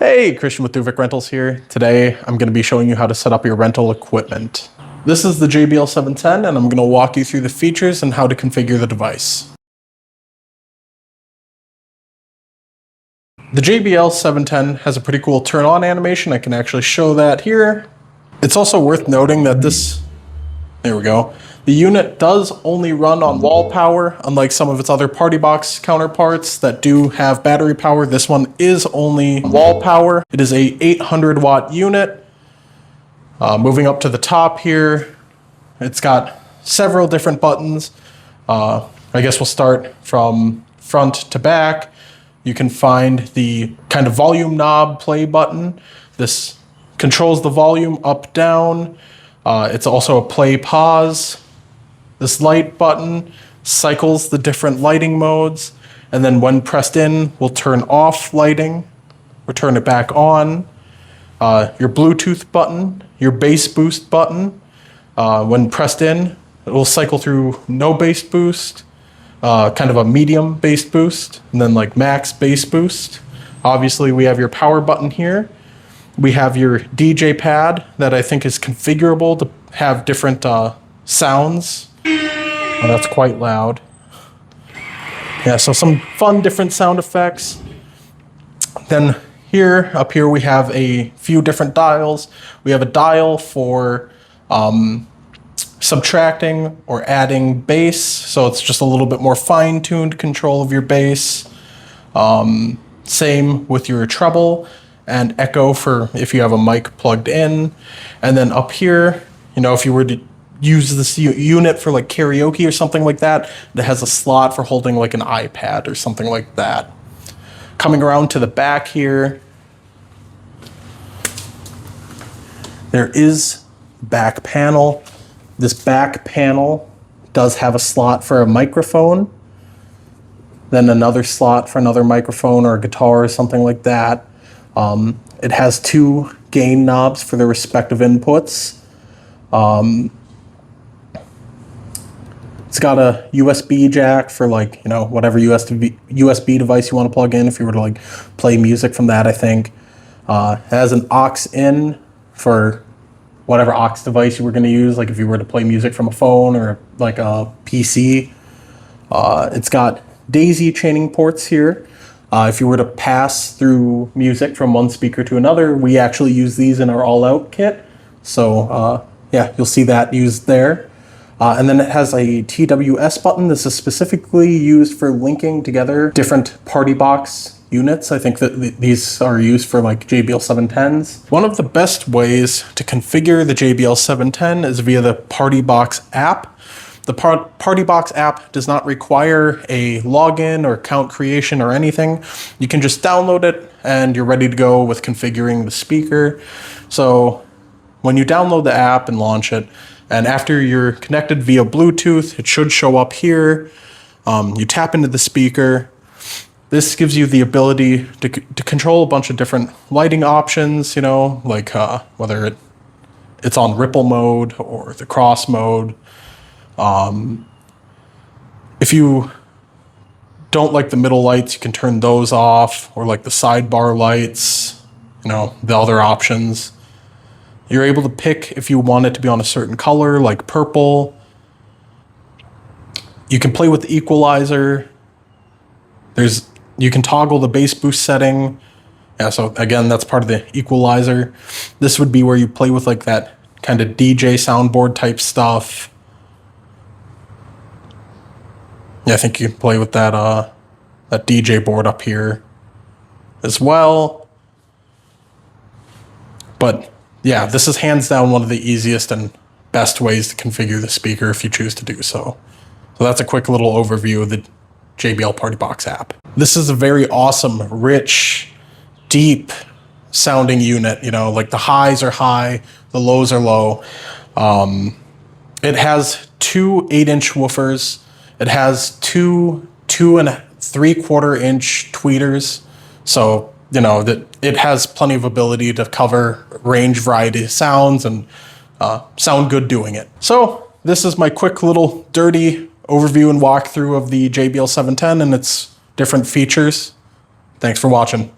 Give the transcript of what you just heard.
Hey, Christian with Duvick Rentals here. Today, I'm going to be showing you how to set up your rental equipment. This is the JBL 710, and I'm going to walk you through the features and how to configure the device. The JBL 710 has a pretty cool turn on animation. I can actually show that here. It's also worth noting that there we go. The unit does only run on wall power, unlike some of its other PartyBox counterparts that do have battery power. This one is only wall power. It is a 800 watt unit. Moving up to the top here, it's got several different buttons. I guess we'll start from front to back. You can find the kind of volume knob play button. This controls the volume up, down. It's also a play pause. This light button cycles the different lighting modes, and then when pressed in, will turn off lighting or turn it back on. Your Bluetooth button, your bass boost button, when pressed in, it will cycle through no bass boost, kind of a medium bass boost, and then like max bass boost. Obviously, we have your power button here. We have your DJ pad that I think is configurable to have different sounds. Oh, that's quite loud. Yeah, so some fun different sound effects. Then up here we have a few different dials. We have a dial for subtracting or adding bass, so it's just a little bit more fine-tuned control of your bass. Same with your treble and echo for if you have a mic plugged in. And then up here, if you were to use this unit for like karaoke or something like that, it has a slot for holding like an iPad or something like that. Coming around to the back here, there is back panel. This back panel does have a slot for a microphone, then another slot for another microphone or a guitar or something like that. It has two gain knobs for the respective inputs. It's got a USB jack for whatever USB device you want to plug in if you were to play music from that, I think. It has an aux in for whatever aux device you were going to use, like if you were to play music from a phone or like a PC. It's got daisy chaining ports here. If you were to pass through music from one speaker to another, we actually use these in our all-out kit. So yeah, you'll see that used there. And then it has a TWS button. This is specifically used for linking together different PartyBox units. I think that these are used for JBL 710s. One of the best ways to configure the JBL 710 is via the PartyBox app. The PartyBox app does not require a login or account creation or anything. You can just download it and you're ready to go with configuring the speaker. So when you download the app and launch it, and after you're connected via Bluetooth, it should show up here. You tap into the speaker. This gives you the ability to control a bunch of different lighting options, whether it's on ripple mode or the cross mode. If you don't like the middle lights, you can turn those off, or the sidebar lights, the other options. You're able to pick if you want it to be on a certain color, like purple. You can play with the equalizer. You can toggle the bass boost setting. Yeah, so again, that's part of the equalizer. This would be where you play with that kind of DJ soundboard type stuff. Yeah, I think you can play with that DJ board up here as well. But yeah, this is hands down one of the easiest and best ways to configure the speaker if you choose to do so. So that's a quick little overview of the JBL PartyBox app. This is a very awesome, rich, deep sounding unit. The highs are high, the lows are low. It has two 8-inch woofers. It has two 2 3/4 inch tweeters. So that it has plenty of ability to cover range variety of sounds and sound good doing it. So this is my quick little dirty overview and walkthrough of the JBL 710 and its different features. Thanks for watching.